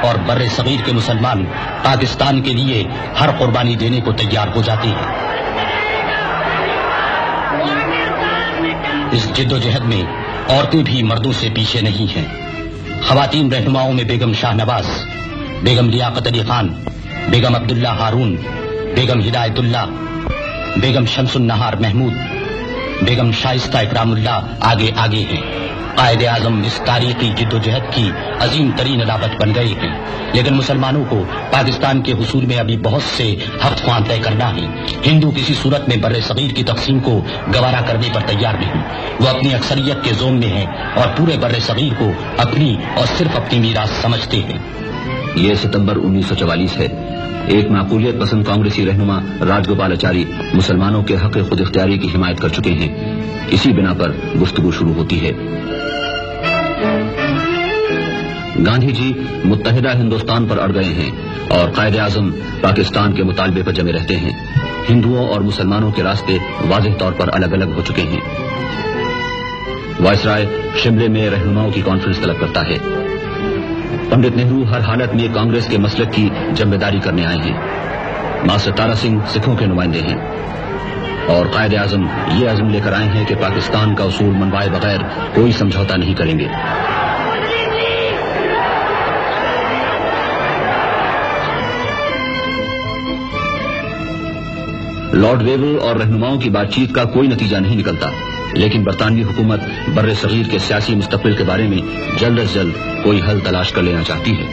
اور بر صغیر کے مسلمان پاکستان کے لیے ہر قربانی دینے کو تیار ہو جاتے ہیں۔ اس جد و جہد میں عورتیں بھی مردوں سے پیچھے نہیں ہیں۔ خواتین رہنماؤں میں بیگم شاہ نواز، بیگم لیاقت علی خان، بیگم عبداللہ ہارون، بیگم ہدایت اللہ، بیگم شمس النہار محمود، بیگم شائستہ اکرام اللہ آگے آگے ہیں۔ قائد اعظم اس تاریخی جد و جہد کی عظیم ترین علامت بن گئے ہیں، لیکن مسلمانوں کو پاکستان کے حصول میں ابھی بہت سے حق خواہ طے کرنا ہے۔ ہندو کسی صورت میں بر صغیر کی تقسیم کو گوارا کرنے پر تیار نہیں۔ وہ اپنی اکثریت کے زوم میں ہیں اور پورے بر صغیر کو اپنی اور صرف اپنی میراث سمجھتے ہیں۔ یہ ستمبر 1944 ہے۔ ایک معقولیت پسند کانگریسی رہنما راج گوپالاچاری مسلمانوں کے حق خود اختیاری کی حمایت کر چکے ہیں۔ اسی بنا پر گفتگو شروع ہوتی ہے۔ گاندھی جی متحدہ ہندوستان پر اڑ گئے ہیں اور قائد اعظم پاکستان کے مطالبے پر جمے رہتے ہیں۔ ہندوؤں اور مسلمانوں کے راستے واضح طور پر الگ الگ ہو چکے ہیں۔ وائسرائے شملے میں رہنماؤں کی کانفرنس طلب کرتا ہے۔ پنڈت نہرو ہر حالت میں کانگریس کے مسلک کی ذمہ داری کرنے آئے ہیں۔ ماسٹر تارا سنگھ سکھوں کے نمائندے ہیں اور قائد اعظم یہ عزم لے کر آئے ہیں کہ پاکستان کا اصول منوائے بغیر کوئی سمجھوتا نہیں کریں گے۔ لارڈ ویول اور رہنماؤں کی بات چیت کا کوئی نتیجہ نہیں نکلتا، لیکن برطانوی حکومت بر صغیر کے سیاسی مستقبل کے بارے میں جلد از جلد کوئی حل تلاش کر لینا چاہتی ہے۔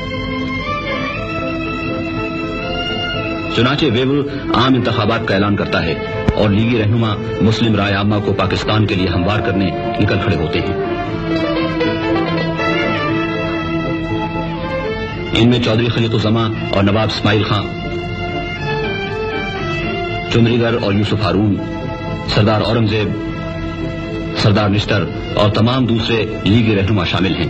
چنانچہ ویول عام انتخابات کا اعلان کرتا ہے اور لیگی رہنما مسلم رائے عامہ کو پاکستان کے لیے ہموار کرنے نکل کھڑے ہوتے ہیں۔ ان میں چودھری خلیق الزمان اور نواب اسماعیل خان، چندری گر اور یوسف ہارون، سردار اورنگزیب، سردار نشتر اور تمام دوسرے لیگی رہنما شامل ہیں۔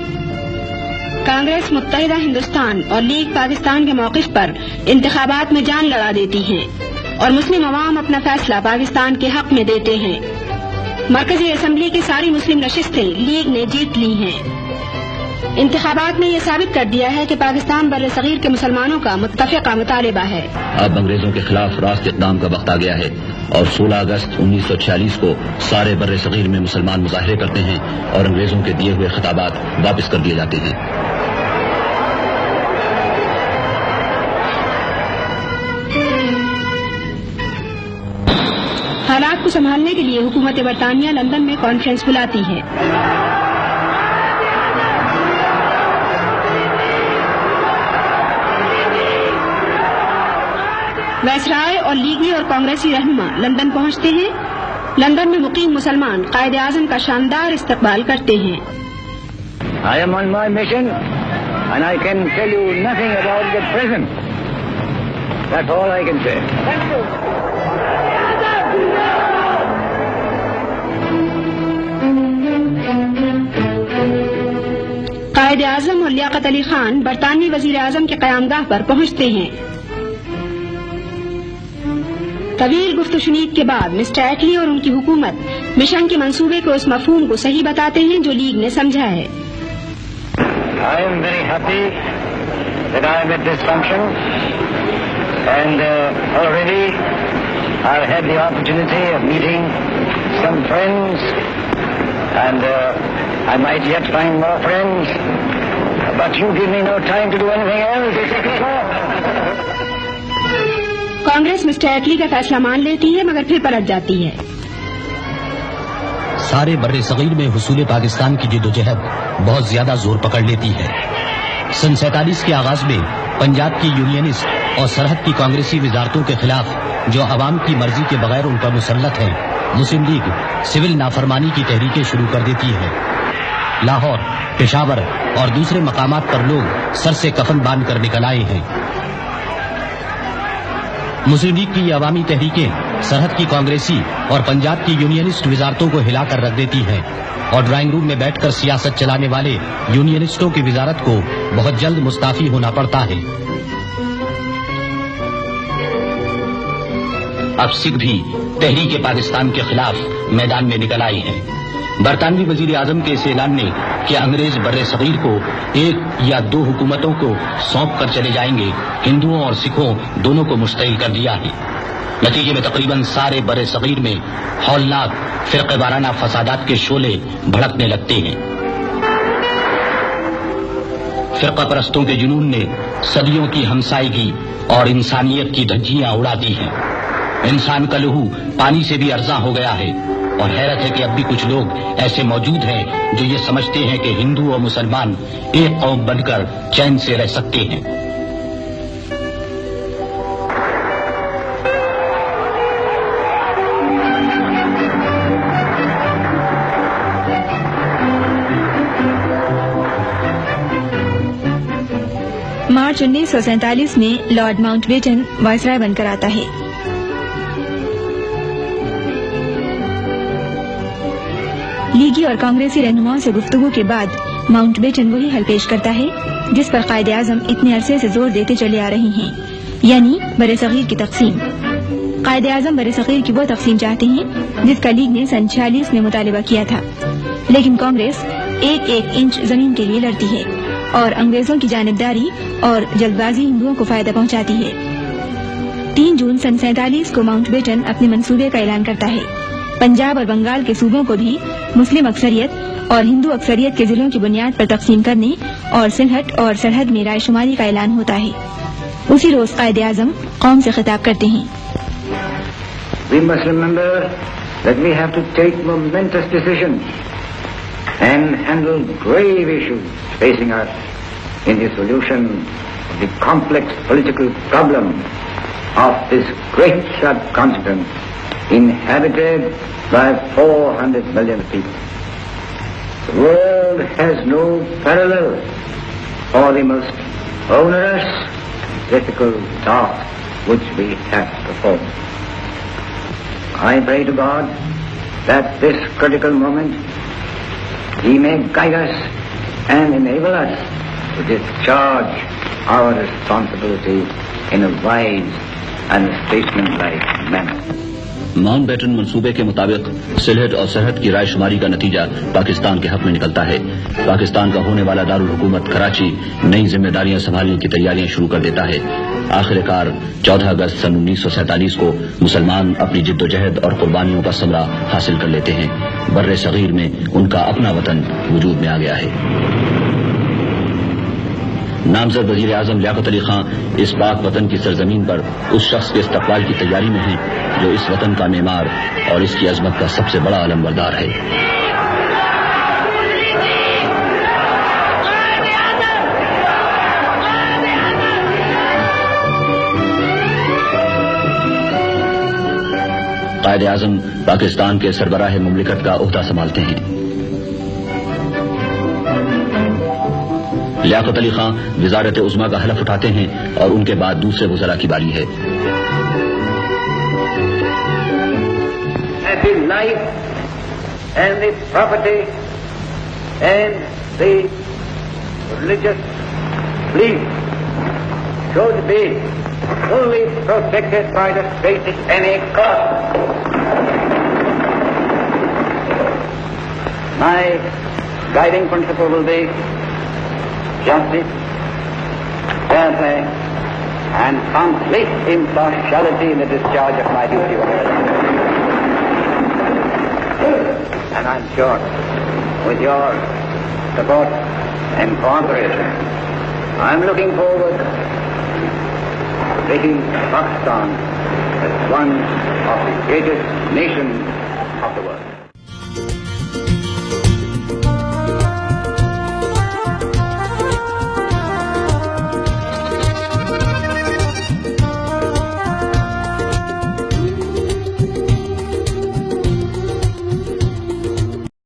کانگریس متحدہ ہندوستان اور لیگ پاکستان کے موقف پر انتخابات میں جان لڑا دیتی ہیں اور مسلم عوام اپنا فیصلہ پاکستان کے حق میں دیتے ہیں۔ مرکزی اسمبلی کی ساری مسلم نشستیں لیگ نے جیت لی ہیں۔ انتخابات میں یہ ثابت کر دیا ہے کہ پاکستان بر صغیر کے مسلمانوں کا متفقہ مطالبہ ہے۔ اب انگریزوں کے خلاف راست اقدام کا وقت آ گیا ہے اور 16 اگست 1946 کو سارے بر صغیر میں مسلمان مظاہرے کرتے ہیں اور انگریزوں کے دیے ہوئے خطابات واپس کر دیے جاتے ہیں۔ حالات کو سنبھالنے کے لیے حکومت برطانیہ لندن میں کانفرنس بلاتی ہے۔ وائسرائے اور لیگی اور کانگریسی رہنما لندن پہنچتے ہیں۔ لندن میں مقیم مسلمان قائد اعظم کا شاندار استقبال کرتے ہیں۔ I am on my mission and I can tell you nothing about the present. That's all I can say. Thank you. Quaid Azam اور لیاقت علی خان برطانوی وزیر اعظم کے قیامگاہ پر پہنچتے ہیں۔ طویل گفت و شنید کے بعد مسٹر ایٹلی اور ان کی حکومت مشن کے منصوبے کو اس مفہوم کو صحیح بتاتے ہیں جو لیگ نے سمجھا ہے۔ I am very happy that I am at this function and already I have had the opportunity of meeting some friends and I might yet find more friends, but you give me no time to do anything else. Congress mister Attlee کا فیصلہ مان لیتی ہے مگر پھر پلٹ جاتی ہے۔ سارے بر صغیر میں حصول پاکستان کی جد و جہد بہت زیادہ زور پکڑ لیتی ہے۔ سن 47 کے آغاز میں پنجاب کی یونینسٹ اور سرحد کی کانگریسی وزارتوں کے خلاف جو عوام کی مرضی کے بغیر ان پر مسلط ہیں، مسلم لیگ سول نافرمانی کی تحریکیں شروع کر دیتی ہے۔ لاہور، پشاور اور دوسرے مقامات پر لوگ سر سے کفن باندھ کر نکل آئے ہیں۔ مسلم لیگ کی یہ عوامی تحریکیں سرحد کی کانگریسی اور پنجاب کی یونینسٹ وزارتوں کو ہلا کر رکھ دیتی ہیں اور ڈرائنگ روم میں بیٹھ کر سیاست چلانے والے یونینسٹوں کی وزارت کو بہت جلد مستعفی ہونا پڑتا ہے۔ اب سکھ بھی تحریک پاکستان کے خلاف میدان میں نکل آئے ہیں۔ برطانوی وزیر اعظم کے اس اعلان نے کہ انگریز بر صغیر کو 1 یا 2 حکومتوں کو سونپ کر چلے جائیں گے، ہندوؤں اور سکھوں دونوں کو مشتعل کر دیا ہے۔ نتیجے میں تقریباً سارے بر صغیر میں ہولناک فرقہ وارانہ فسادات کے شعلے بھڑکنے لگتے ہیں۔ فرقہ پرستوں کے جنون نے صدیوں کی ہمسائیگی اور انسانیت کی دھجیاں اڑا دی ہیں۔ انسان کا لہو پانی سے بھی ارزاں ہو گیا ہے، اور حیرت ہے کہ اب بھی کچھ لوگ ایسے موجود ہیں جو یہ سمجھتے ہیں کہ ہندو اور مسلمان ایک قوم بن کر چین سے رہ سکتے ہیں۔ مارچ 1947 میں لارڈ ماؤنٹ بیٹن وائسرائے بن کر آتا ہے۔ لیگی اور کانگریسی رہنماؤں سے گفتگو کے بعد ماؤنٹ بیٹن وہی حل پیش کرتا ہے جس پر قائد اعظم اتنے عرصے سے زور دیتے چلے آ رہے ہیں، یعنی بر صغیر کی تقسیم۔ قائد اعظم بر صغیر کی وہ تقسیم چاہتے ہیں جس کا لیگ نے سن 46 میں مطالبہ کیا تھا، لیکن کانگریس 1-1 انچ زمین کے لیے لڑتی ہے اور انگریزوں کی جانبداری اور جلد بازی ہندوؤں کو فائدہ پہنچاتی ہے۔ 3 جون سن 47 کو ماؤنٹ بیٹن اپنے منصوبے کا اعلان کرتا ہے۔ پنجاب اور بنگال کے صوبوں کو بھی مسلم اکثریت اور ہندو اکثریت کے ضلعوں کی بنیاد پر تقسیم کرنے اور سلہٹ اور سرحد میں رائے شماری کا اعلان ہوتا ہے۔ اسی روز قائد اعظم قوم سے خطاب کرتے ہیں۔ We must remember that we have to take momentous decisions and handle grave issues facing us in the solution of the complex political problem of this great subcontinent inhabited by 400 million people. The world has no parallel for the most onerous, difficult task which we have to perform. I pray to God that this critical moment He may guide us and enable us to discharge our responsibility in a wise and statesmanlike manner. Mountbatten منصوبے کے مطابق سلہٹ اور سرحد کی رائے شماری کا نتیجہ پاکستان کے حق میں نکلتا ہے۔ پاکستان کا ہونے والا دارالحکومت کراچی نئی ذمہ داریاں سنبھالنے کی تیاریاں شروع کر دیتا ہے۔ آخر کار 14 اگست سن 1947 کو مسلمان اپنی جد و جہد اور قربانیوں کا ثمرہ حاصل کر لیتے ہیں۔ بر صغیر میں ان کا اپنا وطن وجود میں آ گیا ہے۔ نامزد وزیر اعظم لیاقت علی خان اس پاک وطن کی سرزمین پر اس شخص کے استقبال کی تیاری میں ہیں جو اس وطن کا معمار اور اس کی عظمت کا سب سے بڑا علمبردار ہے۔ قائد اعظم پاکستان کے سربراہ مملکت کا عہدہ سنبھالتے ہیں۔ لیاقت علی خان وزارت عظمیٰ کا حلف اٹھاتے ہیں اور ان کے بعد دوسرے وزراء کی باری ہے۔ The life and the property and the religious belief should be fully protected by the state at any cost. My guiding principle will be justice, fair play, and complete impartiality in the discharge of my duty. And I'm sure, with your support and cooperation, I'm looking forward to making Pakistan as one of the greatest nations of the world.